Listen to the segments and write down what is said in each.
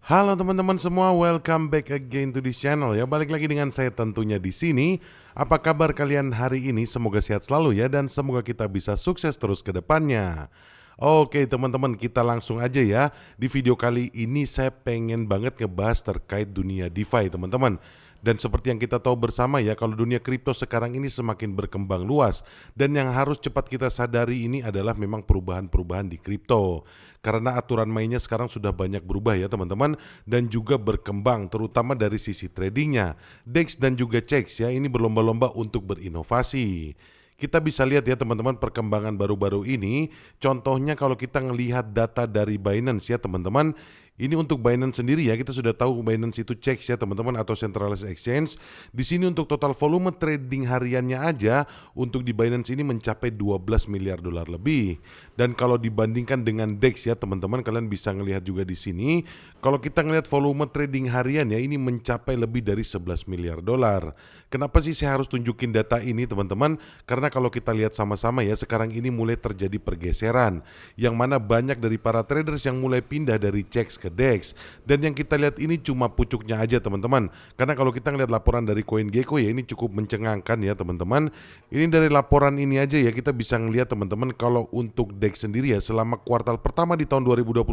Halo teman-teman semua, welcome back again to this channel ya. Balik lagi dengan saya tentunya di sini. Apa kabar kalian hari ini? Semoga sehat selalu ya dan semoga kita bisa sukses terus ke depannya. Oke teman-teman, kita langsung aja ya. Di video kali ini saya pengen banget ngebahas terkait dunia DeFi teman-teman. Dan seperti yang kita tahu bersama ya, kalau dunia kripto sekarang ini semakin berkembang luas. Dan yang harus cepat kita sadari ini adalah memang perubahan-perubahan di kripto. Karena aturan mainnya sekarang sudah banyak berubah ya teman-teman. Dan juga berkembang terutama dari sisi tradingnya. DEX dan juga CEX ya, ini berlomba-lomba untuk berinovasi. Kita bisa lihat ya teman-teman perkembangan baru-baru ini. Contohnya kalau kita ngelihat data dari Binance ya teman-teman. Ini untuk Binance sendiri ya, kita sudah tahu Binance itu CEX ya teman-teman, atau Centralized Exchange. Di sini untuk total volume trading hariannya aja untuk di Binance ini mencapai 12 miliar dolar lebih. Dan kalau dibandingkan dengan DEX ya teman-teman, kalian bisa ngelihat juga di sini. Kalau kita ngelihat volume trading harian ya, ini mencapai lebih dari 11 miliar dolar. Kenapa sih saya harus tunjukin data ini teman-teman? Karena kalau kita lihat sama-sama ya, sekarang ini mulai terjadi pergeseran. Yang mana banyak dari para traders yang mulai pindah dari CEX ke DEX. Dan yang kita lihat ini cuma pucuknya aja teman-teman. Karena kalau kita ngelihat laporan dari CoinGecko ya, ini cukup mencengangkan ya teman-teman. Ini dari laporan ini aja ya, kita bisa ngelihat teman-teman, kalau untuk DEX sendiri ya, selama kuartal pertama di tahun 2025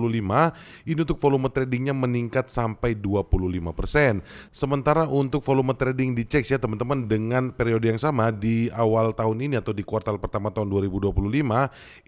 ini untuk volume tradingnya meningkat sampai 25%. Sementara untuk volume trading di CEX ya teman-teman, dengan periode yang sama di awal tahun ini atau di kuartal pertama tahun 2025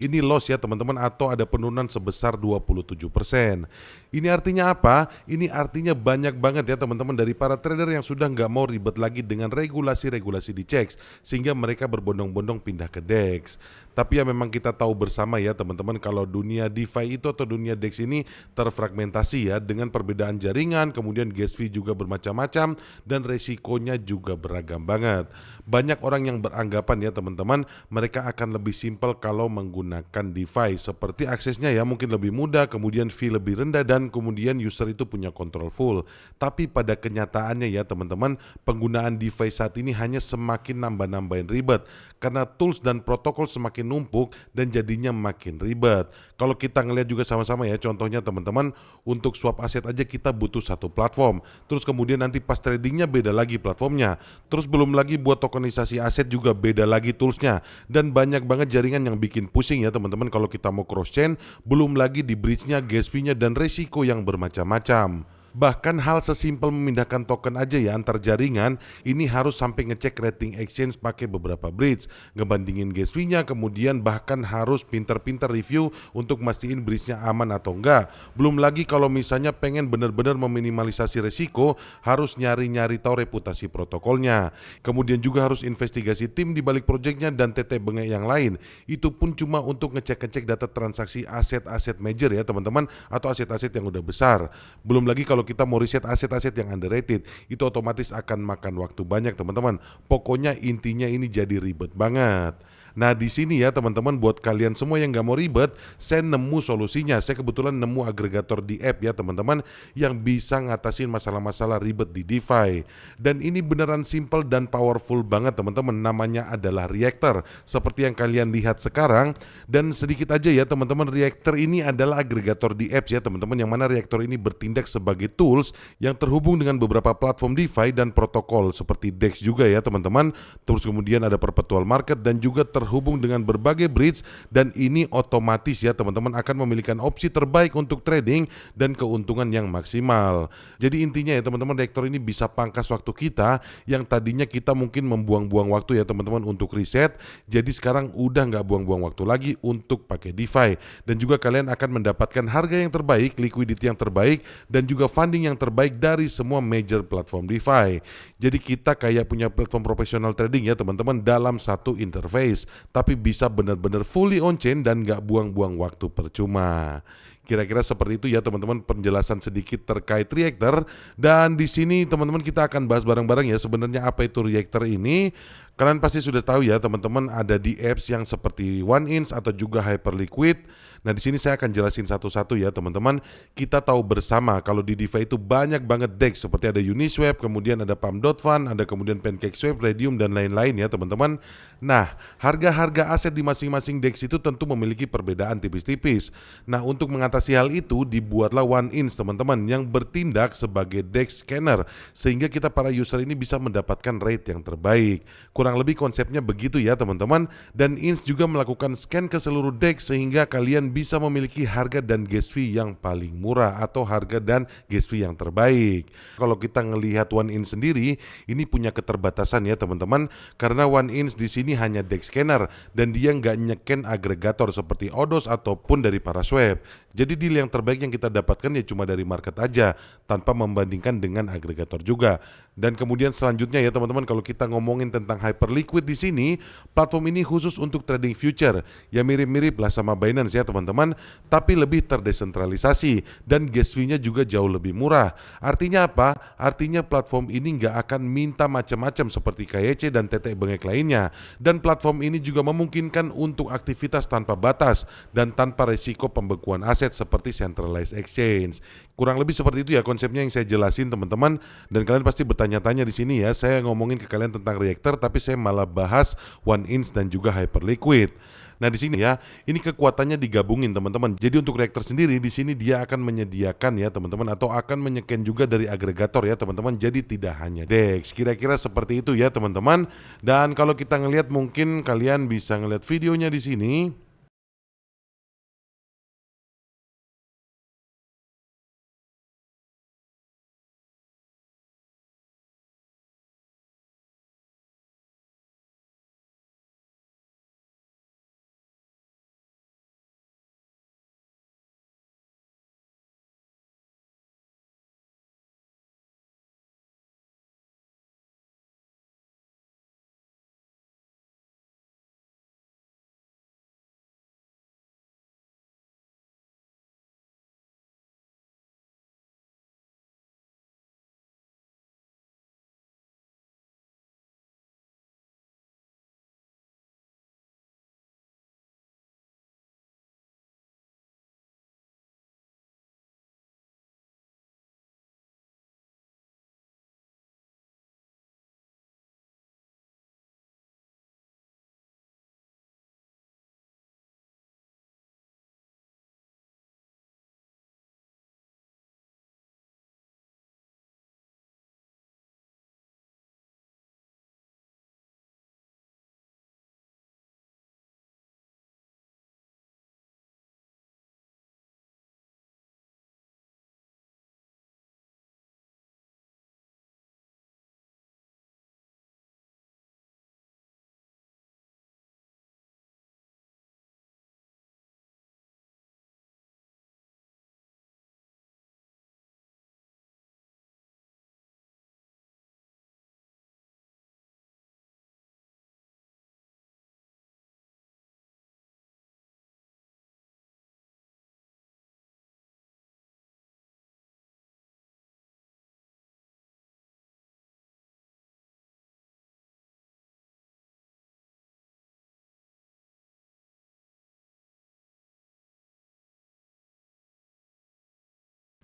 ini loss ya teman-teman, atau ada penurunan sebesar 27%. Ini artinya apa? Ini artinya banyak banget ya teman-teman dari para trader yang sudah nggak mau ribet lagi dengan regulasi-regulasi di CEX, sehingga mereka berbondong-bondong pindah ke DEX. Tapi ya memang kita tahu bersama ya teman-teman, kalau dunia DeFi itu atau dunia DEX ini terfragmentasi ya, dengan perbedaan jaringan, kemudian gas fee juga bermacam-macam, dan resikonya juga beragam banget. Banyak orang yang beranggapan ya teman-teman, mereka akan lebih simpel kalau menggunakan DeFi, seperti aksesnya ya mungkin lebih mudah, kemudian fee lebih rendah, dan kemudian user itu punya kontrol full. Tapi pada kenyataannya ya teman-teman, penggunaan DeFi saat ini hanya semakin nambah-nambahin ribet, karena tools dan protokol semakin numpuk dan jadinya makin ribet. Kalau kita ngelihat juga sama-sama ya, contohnya teman-teman, untuk swap aset aja kita butuh satu platform, terus kemudian nanti pas tradingnya beda lagi platformnya, terus belum lagi buat tokenisasi aset juga beda lagi toolsnya, dan banyak banget jaringan yang bikin pusing ya teman-teman kalau kita mau cross chain, belum lagi di bridge-nya, gas fee-nya, dan resiko yang bermacam-macam. Bahkan hal sesimpel memindahkan token aja ya antar jaringan, ini harus sampai ngecek rating exchange pakai beberapa bridge, ngebandingin gas fee-nya, kemudian bahkan harus pinter-pinter review untuk mastiin bridge-nya aman atau enggak. Belum lagi kalau misalnya pengen benar-benar meminimalisasi resiko, harus nyari-nyari tahu reputasi protokolnya. Kemudian juga harus investigasi tim di balik projectnya dan tete bengek yang lain. Itu pun cuma untuk ngecek-ngecek data transaksi aset-aset major ya teman-teman, atau aset-aset yang udah besar. Belum lagi kalau kita mau riset aset-aset yang underrated, itu otomatis akan makan waktu banyak teman-teman. Pokoknya intinya ini jadi ribet banget. Nah di sini ya teman-teman, buat kalian semua yang nggak mau ribet, saya nemu solusinya. Saya kebetulan nemu agregator di app ya teman-teman, yang bisa ngatasin masalah-masalah ribet di DeFi. Dan ini beneran simple dan powerful banget teman-teman. Namanya adalah Reactor, seperti yang kalian lihat sekarang. Dan sedikit aja ya teman-teman, Reactor ini adalah agregator di apps ya teman-teman, yang mana Reactor ini bertindak sebagai tools yang terhubung dengan beberapa platform DeFi dan protokol seperti DEX juga ya teman-teman. Terus kemudian ada perpetual market dan juga terhubung dengan berbagai bridge, dan ini otomatis ya teman-teman akan memiliki opsi terbaik untuk trading dan keuntungan yang maksimal. Jadi intinya ya teman-teman, Reactor ini bisa pangkas waktu kita yang tadinya kita mungkin membuang-buang waktu ya teman-teman untuk riset, jadi sekarang udah nggak buang-buang waktu lagi untuk pakai DeFi, dan juga kalian akan mendapatkan harga yang terbaik, liquidity yang terbaik, dan juga funding yang terbaik dari semua major platform DeFi. Jadi kita kayak punya platform profesional trading ya teman-teman dalam satu interface, tapi bisa benar-benar fully on chain dan nggak buang-buang waktu percuma. Kira-kira seperti itu ya teman-teman, penjelasan sedikit terkait Reactor. Dan di sini teman-teman kita akan bahas bareng-bareng ya sebenarnya apa itu Reactor ini. Kalian pasti sudah tahu ya teman-teman, ada di apps yang seperti 1inch atau juga Hyperliquid. Nah, di sini saya akan jelasin satu-satu ya teman-teman. Kita tahu bersama kalau di DeFi itu banyak banget DEX seperti ada Uniswap, kemudian ada Pump.Fund, ada kemudian PancakeSwap, Raydium dan lain-lain ya teman-teman. Nah, harga-harga aset di masing-masing DEX itu tentu memiliki perbedaan tipis-tipis. Nah, untuk mengatasi hal itu dibuatlah OneInch teman-teman yang bertindak sebagai DEX scanner sehingga kita para user ini bisa mendapatkan rate yang terbaik. Kurang lebih konsepnya begitu ya teman-teman. Dan Inch juga melakukan scan ke seluruh DEX sehingga kalian bisa memiliki harga dan gas fee yang paling murah atau harga dan gas fee yang terbaik. Kalau kita ngelihat OneInch sendiri, ini punya keterbatasan ya teman-teman, karena OneInch di sini hanya DEX scanner dan dia nggak nyeken agregator seperti Odos ataupun dari Paraswap. Jadi deal yang terbaik yang kita dapatkan ya cuma dari market aja, tanpa membandingkan dengan agregator juga. Dan kemudian selanjutnya ya teman-teman, kalau kita ngomongin tentang Hyperliquid di sini, platform ini khusus untuk trading future. Ya mirip-mirip lah sama Binance ya teman-teman, tapi lebih terdesentralisasi dan gas fee-nya juga jauh lebih murah. Artinya apa? Artinya platform ini nggak akan minta macam-macam seperti KYC dan tetek bengek lainnya. Dan platform ini juga memungkinkan untuk aktivitas tanpa batas dan tanpa risiko pembekuan aset seperti centralized exchange. Kurang lebih seperti itu ya konsepnya yang saya jelasin teman-teman. Dan kalian pasti bertanya-tanya di sini ya, saya ngomongin ke kalian tentang reactor tapi saya malah bahas OneInch dan juga Hyperliquid. Nah di sini ya, ini kekuatannya digabungin teman-teman. Jadi untuk reaktor sendiri di sini dia akan menyediakan ya teman-teman, atau akan menyeken juga dari agregator ya teman-teman. Jadi tidak hanya DEX. Kira-kira seperti itu ya teman-teman. Dan kalau kita ngelihat mungkin kalian bisa ngelihat videonya di sini.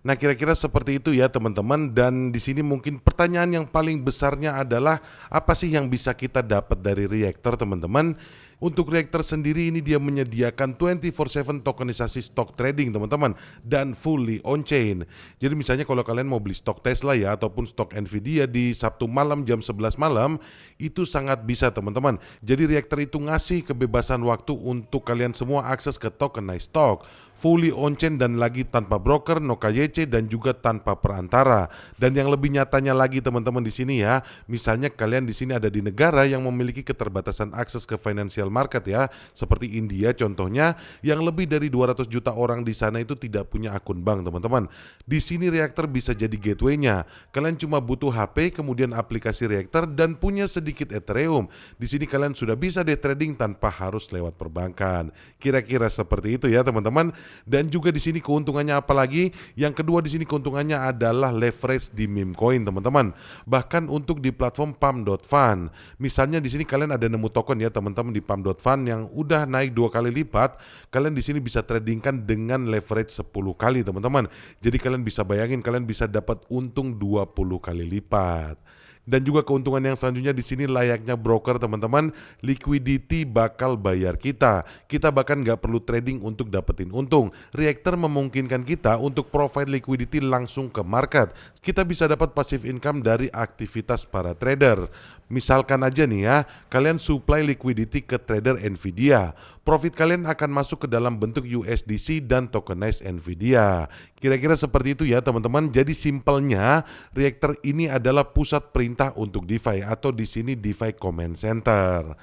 Nah, kira-kira seperti itu ya teman-teman, dan di sini mungkin pertanyaan yang paling besarnya adalah apa sih yang bisa kita dapat dari reaktor teman-teman? Untuk reaktor sendiri ini dia menyediakan 24/7 tokenisasi stock trading teman-teman dan fully on-chain. Jadi misalnya kalau kalian mau beli stok Tesla ya ataupun stok Nvidia di Sabtu malam jam 11 malam, itu sangat bisa teman-teman. Jadi reaktor itu ngasih kebebasan waktu untuk kalian semua akses ke tokenized stock, fully on-chain dan lagi tanpa broker, no KYC dan juga tanpa perantara. Dan yang lebih nyatanya lagi teman-teman di sini ya, misalnya kalian di sini ada di negara yang memiliki keterbatasan akses ke financial market ya, seperti India contohnya, yang lebih dari 200 juta orang di sana itu tidak punya akun bank teman-teman. Di sini reaktor bisa jadi gateway-nya. Kalian cuma butuh HP, kemudian aplikasi reaktor dan punya sedikit Ethereum. Di sini kalian sudah bisa day trading tanpa harus lewat perbankan. Kira-kira seperti itu ya teman-teman. Dan juga di sini keuntungannya apa lagi? Yang kedua di sini keuntungannya adalah leverage di meme coin, teman-teman. Bahkan untuk di platform Pump.Fun. Misalnya di sini kalian ada nemu token ya, teman-teman, di Pump.Fun yang udah naik 2 kali lipat, kalian di sini bisa tradingkan dengan leverage 10 kali, teman-teman. Jadi kalian bisa bayangin kalian bisa dapat untung 20 kali lipat. Dan juga keuntungan yang selanjutnya di sini layaknya broker, teman-teman, liquidity bakal bayar kita. Kita bahkan nggak perlu trading untuk dapetin untung. Reactor memungkinkan kita untuk provide liquidity langsung ke market. Kita bisa dapat passive income dari aktivitas para trader. Misalkan aja nih ya, kalian supply liquidity ke trader Nvidia. Profit kalian akan masuk ke dalam bentuk USDC dan tokenized Nvidia. Kira-kira seperti itu ya, teman-teman. Jadi simpelnya, Reactor ini adalah pusat perintah untuk DeFi atau di sini DeFi Command Center.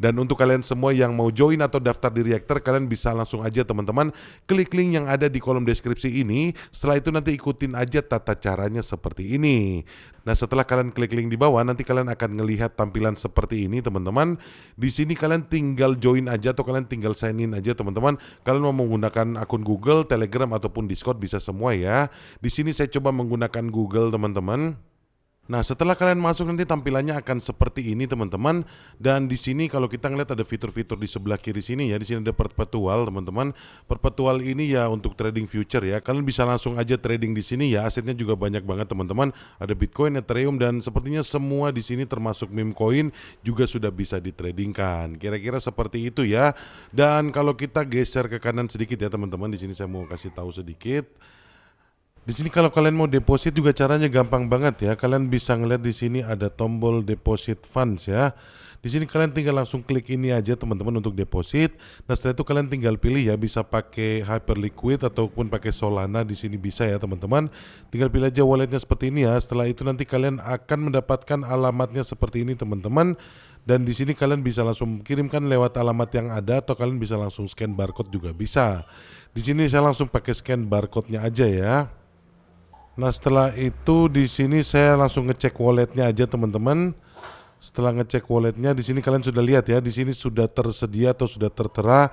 Dan untuk kalian semua yang mau join atau daftar di Reactor, kalian bisa langsung aja, teman-teman, klik link yang ada di kolom deskripsi ini. Setelah itu nanti ikutin aja tata caranya seperti ini. Nah, setelah kalian klik link di bawah, nanti kalian akan ngelihat tampilan seperti ini, teman-teman. Di sini kalian tinggal join aja atau kalian tinggal sign in aja, teman-teman. Kalian mau menggunakan akun Google, Telegram ataupun Discord bisa semua ya. Di sini saya coba menggunakan Google, teman-teman. Nah, setelah kalian masuk nanti tampilannya akan seperti ini, teman-teman. Dan di sini kalau kita ngeliat ada fitur-fitur di sebelah kiri sini ya. Di sini ada perpetual, teman-teman. Perpetual ini ya untuk trading future ya. Kalian bisa langsung aja trading di sini ya. Asetnya juga banyak banget, teman-teman. Ada Bitcoin, Ethereum, dan sepertinya semua di sini termasuk meme coin juga sudah bisa ditradingkan. Kira-kira seperti itu ya. Dan kalau kita geser ke kanan sedikit ya, teman-teman. Di sini saya mau kasih tahu sedikit. Di sini kalau kalian mau deposit juga caranya gampang banget ya. Kalian bisa ngeliat di sini ada tombol deposit funds ya. Di sini kalian tinggal langsung klik ini aja, teman-teman, untuk deposit. Nah, setelah itu kalian tinggal pilih ya, bisa pakai Hyperliquid ataupun pakai Solana, di sini bisa ya, teman-teman. Tinggal pilih aja walletnya seperti ini ya. Setelah itu nanti kalian akan mendapatkan alamatnya seperti ini, teman-teman. Dan di sini kalian bisa langsung kirimkan lewat alamat yang ada atau kalian bisa langsung scan barcode juga bisa. Di sini saya langsung pakai scan barcode-nya aja ya. Nah, setelah itu di sini saya langsung ngecek walletnya aja, teman-teman. Setelah ngecek walletnya, di sini kalian sudah lihat ya, di sini sudah tersedia atau sudah tertera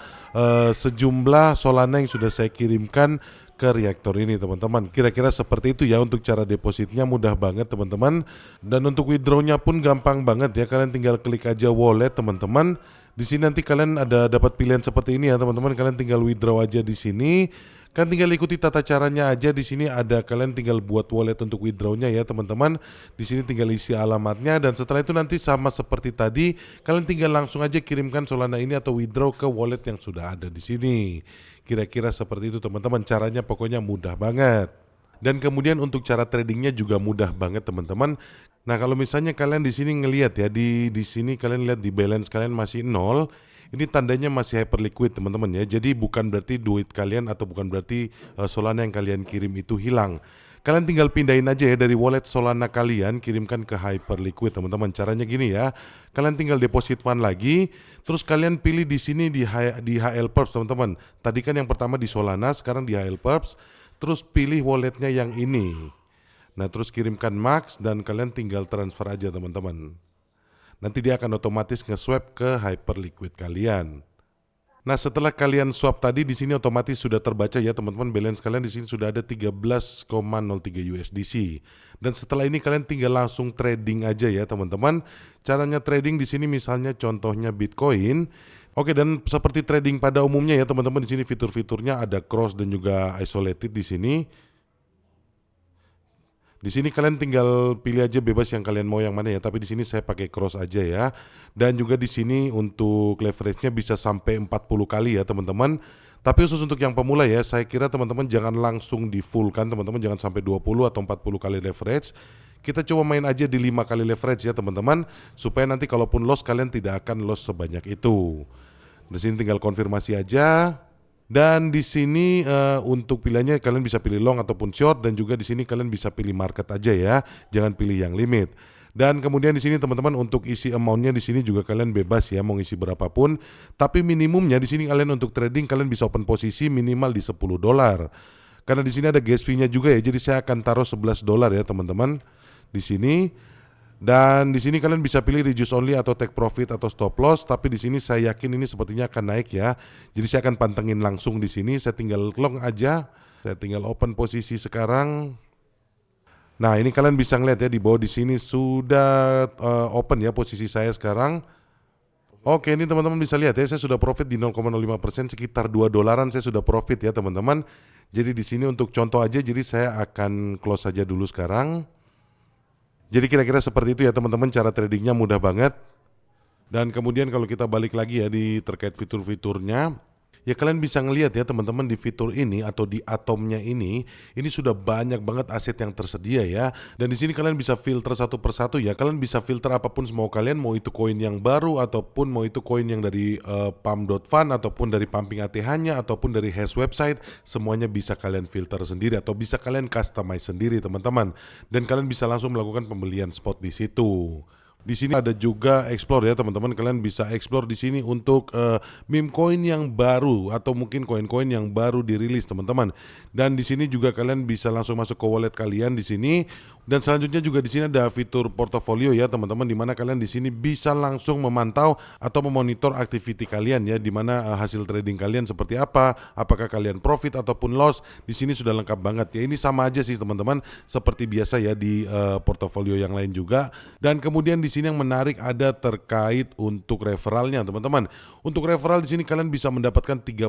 sejumlah Solana yang sudah saya kirimkan ke Reactor ini, teman-teman. Kira-kira seperti itu ya untuk cara depositnya, mudah banget, teman-teman. Dan untuk withdrawnya pun gampang banget ya, kalian tinggal klik aja wallet, teman-teman. Di sini nanti kalian ada dapat pilihan seperti ini ya, teman-teman. Kalian tinggal withdraw aja di sini. Kan tinggal ikuti tata caranya aja. Di sini ada, kalian tinggal buat wallet untuk withdrawnya ya, teman-teman. Di sini tinggal isi alamatnya dan setelah itu nanti sama seperti tadi, kalian tinggal langsung aja kirimkan Solana ini atau withdraw ke wallet yang sudah ada di sini. Kira-kira seperti itu, teman-teman. Caranya pokoknya mudah banget. Dan kemudian untuk cara tradingnya juga mudah banget, teman-teman. Nah, kalau misalnya kalian di sini ngelihat ya, di sini kalian lihat di balance kalian masih nol. Ini tandanya masih hyperliquid, teman-teman ya. Jadi bukan berarti duit kalian atau bukan berarti Solana yang kalian kirim itu hilang. Kalian tinggal pindahin aja ya dari wallet Solana kalian, kirimkan ke hyperliquid, teman-teman. Caranya gini ya. Kalian tinggal deposit fund lagi, terus kalian pilih di sini di HL Perps, teman-teman. Tadi kan yang pertama di Solana, sekarang di HL Perps. Terus pilih walletnya yang ini. Nah, terus kirimkan max dan kalian tinggal transfer aja, teman-teman. Nanti dia akan otomatis nge-swap ke Hyperliquid kalian. Nah, setelah kalian swap tadi, di sini otomatis sudah terbaca ya, teman-teman. Balance kalian di sini sudah ada 13,03 USDC. Dan setelah ini kalian tinggal langsung trading aja ya, teman-teman. Caranya trading di sini misalnya contohnya Bitcoin. Oke, dan seperti trading pada umumnya ya, teman-teman, di sini fitur-fiturnya ada cross dan juga isolated di sini. Di sini kalian tinggal pilih aja bebas yang kalian mau yang mana ya, tapi di sini saya pakai cross aja ya. Dan juga di sini untuk leverage-nya bisa sampai 40 kali ya, teman-teman. Tapi khusus untuk yang pemula ya, saya kira teman-teman jangan langsung di full kan, teman-teman, jangan sampai 20 atau 40 kali leverage. Kita coba main aja di 5 kali leverage ya, teman-teman, supaya nanti kalaupun loss kalian tidak akan loss sebanyak itu. Di sini tinggal konfirmasi aja. Dan di sini untuk pilihannya kalian bisa pilih long ataupun short, dan juga di sini kalian bisa pilih market aja ya, jangan pilih yang limit. Dan kemudian di sini teman-teman untuk isi amountnya di sini juga kalian bebas ya, mau isi berapapun. Tapi minimumnya di sini kalian untuk trading kalian bisa open posisi minimal di $10. Karena di sini ada gas fee-nya juga ya, jadi saya akan taruh $11 ya, teman-teman. Di sini Dan di sini kalian bisa pilih reduce only atau take profit atau stop loss, tapi di sini saya yakin ini sepertinya akan naik ya. Jadi saya akan pantengin langsung di sini, saya tinggal long aja. Saya tinggal open posisi sekarang. Nah, ini kalian bisa ngeliat ya di bawah di sini sudah open ya posisi saya sekarang. Oke, ini teman-teman bisa lihat ya, saya sudah profit di 0,05%, sekitar 2 dolaran saya sudah profit ya teman-teman. Jadi di sini untuk contoh aja, jadi saya akan close saja dulu sekarang. Jadi kira-kira seperti itu ya teman-teman, cara tradingnya mudah banget. Dan kemudian kalau kita balik lagi ya di terkait fitur-fiturnya, ya kalian bisa ngelihat ya teman-teman di fitur ini atau di atomnya ini sudah banyak banget aset yang tersedia ya. Dan di sini kalian bisa filter satu persatu ya. Kalian bisa filter apapun semau kalian, mau itu koin yang baru ataupun mau itu koin yang dari pump.fund ataupun dari pumping ATH-nya ataupun dari hash website, semuanya bisa kalian filter sendiri atau bisa kalian customize sendiri teman-teman. Dan kalian bisa langsung melakukan pembelian spot di situ. Di sini ada juga explore ya teman-teman, kalian bisa explore di sini untuk meme coin yang baru atau mungkin koin-koin yang baru dirilis teman-teman. Dan di sini juga kalian bisa langsung masuk ke wallet kalian di sini. Dan selanjutnya juga di sini ada fitur portofolio ya teman-teman, di mana kalian di sini bisa langsung memantau atau memonitor activity kalian ya, di mana hasil trading kalian seperti apa, apakah kalian profit ataupun loss. Di sini sudah lengkap banget ya. Ini sama aja sih teman-teman, seperti biasa ya di portofolio yang lain juga. Dan kemudian di sini yang menarik ada terkait untuk referralnya teman-teman. Untuk referral di sini kalian bisa mendapatkan 30%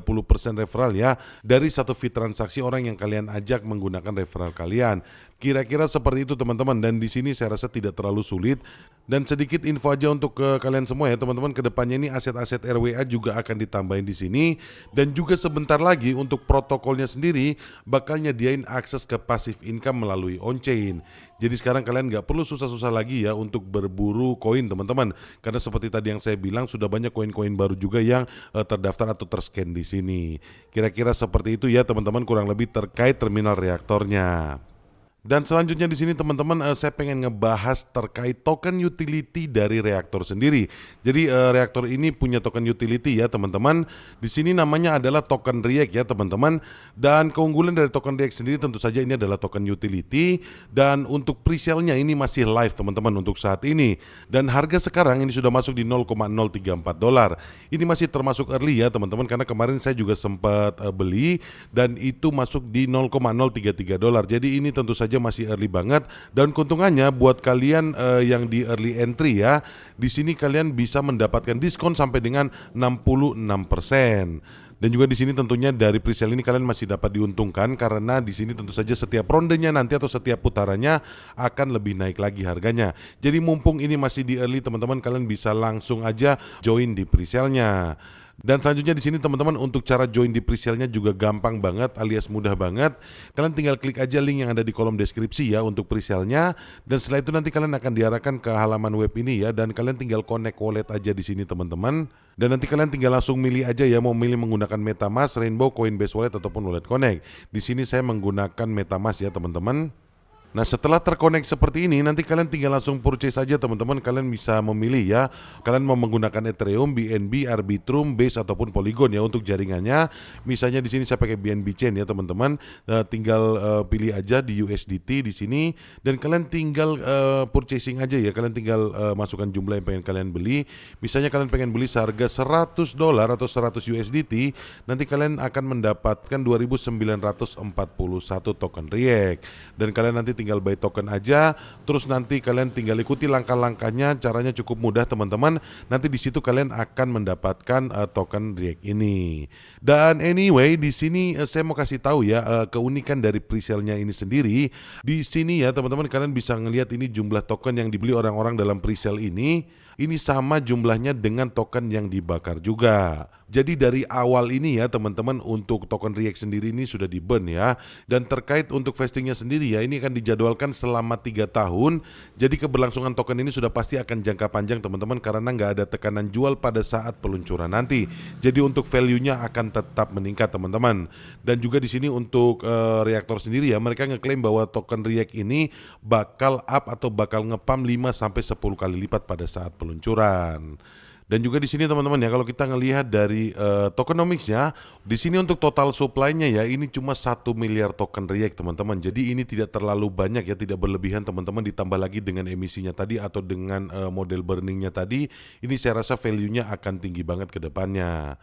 referral ya dari satu fee transaksi orang yang kalian ajak menggunakan referral kalian. Kira-kira seperti itu teman-teman, dan di sini saya rasa tidak terlalu sulit. Dan sedikit info aja untuk ke kalian semua ya teman-teman, kedepannya ini aset-aset RWA juga akan ditambahin di sini, dan juga sebentar lagi untuk protokolnya sendiri bakal nyediain akses ke passive income melalui on-chain. Jadi sekarang kalian nggak perlu susah-susah lagi ya untuk berburu koin teman-teman, karena seperti tadi yang saya bilang sudah banyak koin-koin baru juga yang terdaftar atau terscan di sini. Kira-kira seperti itu ya teman-teman, kurang lebih terkait terminal reaktornya. Dan selanjutnya di sini teman-teman, saya pengen ngebahas terkait token utility dari reaktor sendiri. Jadi reaktor ini punya token utility ya teman-teman. Di sini namanya adalah token REACT ya teman-teman. Dan keunggulan dari token REACT sendiri tentu saja ini adalah token utility. Dan untuk pre-sale-nya ini masih live teman-teman untuk saat ini. Dan harga sekarang ini sudah masuk di 0,034 dolar. Ini masih termasuk early ya teman-teman, karena kemarin saya juga sempat beli dan itu masuk di 0,033 dolar. Jadi ini tentu saja masih early banget, dan keuntungannya buat kalian yang di early entry ya, di sini kalian bisa mendapatkan diskon sampai dengan 66%. Dan juga di sini tentunya dari presale ini kalian masih dapat diuntungkan, karena di sini tentu saja setiap rondenya nanti atau setiap putarannya akan lebih naik lagi harganya. Jadi mumpung ini masih di early teman-teman, kalian bisa langsung aja join di presale-nya. Dan selanjutnya di sini teman-teman, untuk cara join di presale-nya juga gampang banget alias mudah banget. Kalian tinggal klik aja link yang ada di kolom deskripsi ya untuk presale-nya, dan setelah itu nanti kalian akan diarahkan ke halaman web ini ya, dan kalian tinggal connect wallet aja di sini teman-teman. Dan nanti kalian tinggal langsung milih aja ya, mau milih menggunakan MetaMask, Rainbow, Coinbase Wallet ataupun Wallet Connect. Di sini saya menggunakan MetaMask ya teman-teman. Nah, setelah terkonek seperti ini, nanti kalian tinggal langsung purchase saja teman-teman. Kalian bisa memilih ya, kalian mau menggunakan Ethereum, BNB, Arbitrum, Base ataupun Polygon ya untuk jaringannya. Misalnya di sini saya pakai BNB Chain ya teman-teman. Tinggal pilih aja di USDT di sini, dan kalian tinggal purchasing aja ya. Kalian tinggal masukkan jumlah yang pengen kalian beli. Misalnya kalian pengen beli seharga 100 dolar atau 100 USDT, nanti kalian akan mendapatkan 2.941 token REACT. Dan kalian nanti tinggal buy token aja, terus nanti kalian tinggal ikuti langkah-langkahnya, caranya cukup mudah teman-teman. Nanti di situ kalian akan mendapatkan token REACT ini. Dan anyway, di sini saya mau kasih tahu ya keunikan dari presale-nya ini sendiri. Di sini ya teman-teman, kalian bisa ngelihat ini jumlah token yang dibeli orang-orang dalam presale ini. Ini sama jumlahnya dengan token yang dibakar juga. Jadi dari awal ini ya teman-teman, untuk token REACT sendiri ini sudah di burn ya. Dan terkait untuk vestingnya sendiri ya, ini akan dijadwalkan selama 3 tahun. Jadi keberlangsungan token ini sudah pasti akan jangka panjang teman-teman, karena nggak ada tekanan jual pada saat peluncuran nanti. Jadi untuk value-nya akan tetap meningkat teman-teman. Dan juga di sini untuk reaktor sendiri ya, mereka ngeklaim bahwa token REACT ini bakal up atau bakal ngepump 5-10 kali lipat pada saat peluncuran. Dan juga di sini teman-teman ya, kalau kita ngelihat dari tokenomics-nya, di sini untuk total supply-nya ya ini cuma 1 miliar token REACT teman-teman. Jadi ini tidak terlalu banyak ya, tidak berlebihan teman-teman, ditambah lagi dengan emisinya tadi atau dengan model burning-nya tadi, ini saya rasa value-nya akan tinggi banget ke depannya.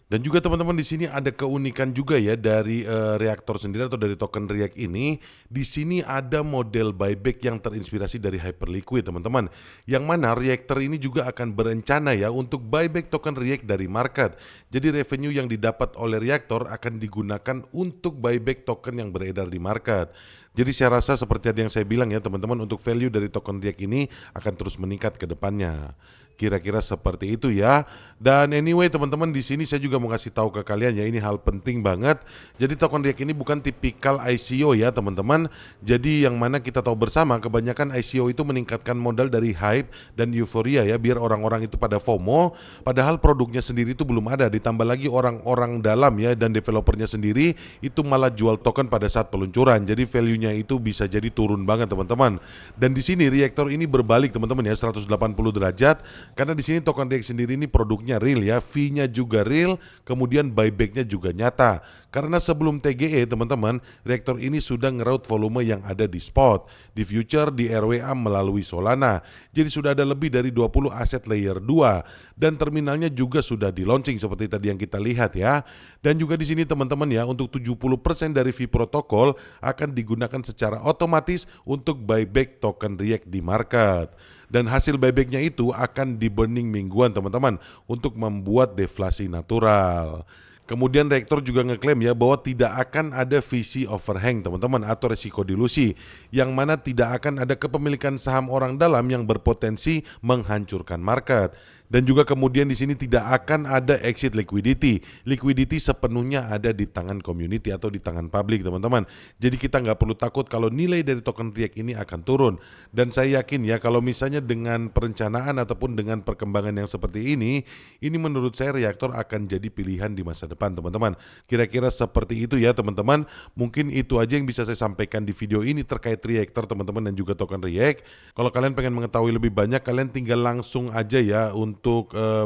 Dan juga teman-teman di sini ada keunikan juga ya dari reaktor sendiri atau dari token REACT ini. Di sini ada model buyback yang terinspirasi dari Hyperliquid teman-teman. Yang mana reaktor ini juga akan berencana ya untuk buyback token REACT dari market. Jadi revenue yang didapat oleh reaktor akan digunakan untuk buyback token yang beredar di market. Jadi saya rasa seperti yang saya bilang ya teman-teman, untuk value dari token REACT ini akan terus meningkat ke depannya. Kira-kira seperti itu ya. Dan anyway teman-teman, di sini saya juga mau kasih tahu ke kalian ya, ini hal penting banget. Jadi token REACT ini bukan tipikal ICO ya teman-teman. Jadi yang mana kita tahu bersama, kebanyakan ICO itu meningkatkan modal dari hype dan euforia ya, biar orang-orang itu pada FOMO. Padahal produknya sendiri itu belum ada. Ditambah lagi orang-orang dalam ya dan developernya sendiri itu malah jual token pada saat peluncuran. Jadi value-nya itu bisa jadi turun banget teman-teman. Dan di sini reaktor ini berbalik teman-teman ya, 180 derajat. Karena di sini token REACT sendiri ini produknya real ya, fee-nya juga real, kemudian buyback-nya juga nyata. Karena sebelum TGE teman-teman, reaktor ini sudah ngeroute volume yang ada di spot, di future, di RWA melalui Solana. Jadi sudah ada lebih dari 20 aset layer 2 dan terminalnya juga sudah di launching seperti tadi yang kita lihat ya. Dan juga di sini teman-teman ya, untuk 70% dari fee protokol akan digunakan secara otomatis untuk buyback token REACT di market. Dan hasil buybacknya itu akan di burning mingguan teman-teman untuk membuat deflasi natural. Kemudian reaktor juga ngeklaim ya bahwa tidak akan ada VC overhang teman-teman atau resiko dilusi, yang mana tidak akan ada kepemilikan saham orang dalam yang berpotensi menghancurkan market. Dan juga kemudian di sini tidak akan ada exit liquidity. Liquidity sepenuhnya ada di tangan community atau di tangan publik teman-teman. Jadi kita nggak perlu takut kalau nilai dari token REACT ini akan turun. Dan saya yakin ya kalau misalnya dengan perencanaan ataupun dengan perkembangan yang seperti ini menurut saya reaktor akan jadi pilihan di masa depan teman-teman. Kira-kira seperti itu ya teman-teman. Mungkin itu aja yang bisa saya sampaikan di video ini terkait reaktor teman-teman dan juga token REACT. Kalau kalian pengen mengetahui lebih banyak, kalian tinggal langsung aja ya untuk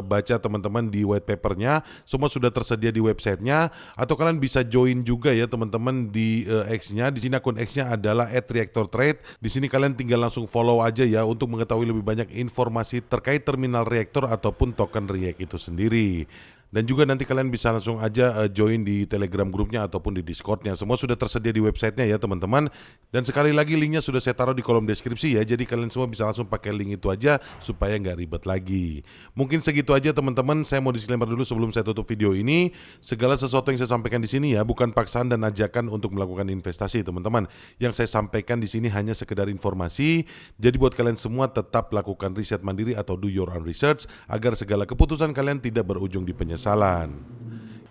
baca teman-teman di white papernya, semua sudah tersedia di websitenya, atau kalian bisa join juga ya teman-teman di X-nya. Di sini akun X-nya adalah @reaktortrade. Di sini kalian tinggal langsung follow aja ya untuk mengetahui lebih banyak informasi terkait terminal reaktor ataupun token REACT itu sendiri. Dan juga nanti kalian bisa langsung aja join di Telegram grupnya ataupun di Discordnya. Semua sudah tersedia di websitenya ya teman-teman. Dan sekali lagi linknya sudah saya taruh di kolom deskripsi ya. Jadi kalian semua bisa langsung pakai link itu aja supaya nggak ribet lagi. Mungkin segitu aja teman-teman. Saya mau disclaimer dulu sebelum saya tutup video ini. Segala sesuatu yang saya sampaikan di sini ya bukan paksaan dan ajakan untuk melakukan investasi teman-teman. Yang saya sampaikan di sini hanya sekedar informasi. Jadi buat kalian semua tetap lakukan riset mandiri atau do your own research agar segala keputusan kalian tidak berujung di penyesalan.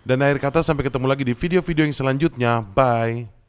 Dan akhir kata, sampai ketemu lagi di video-video yang selanjutnya. Bye.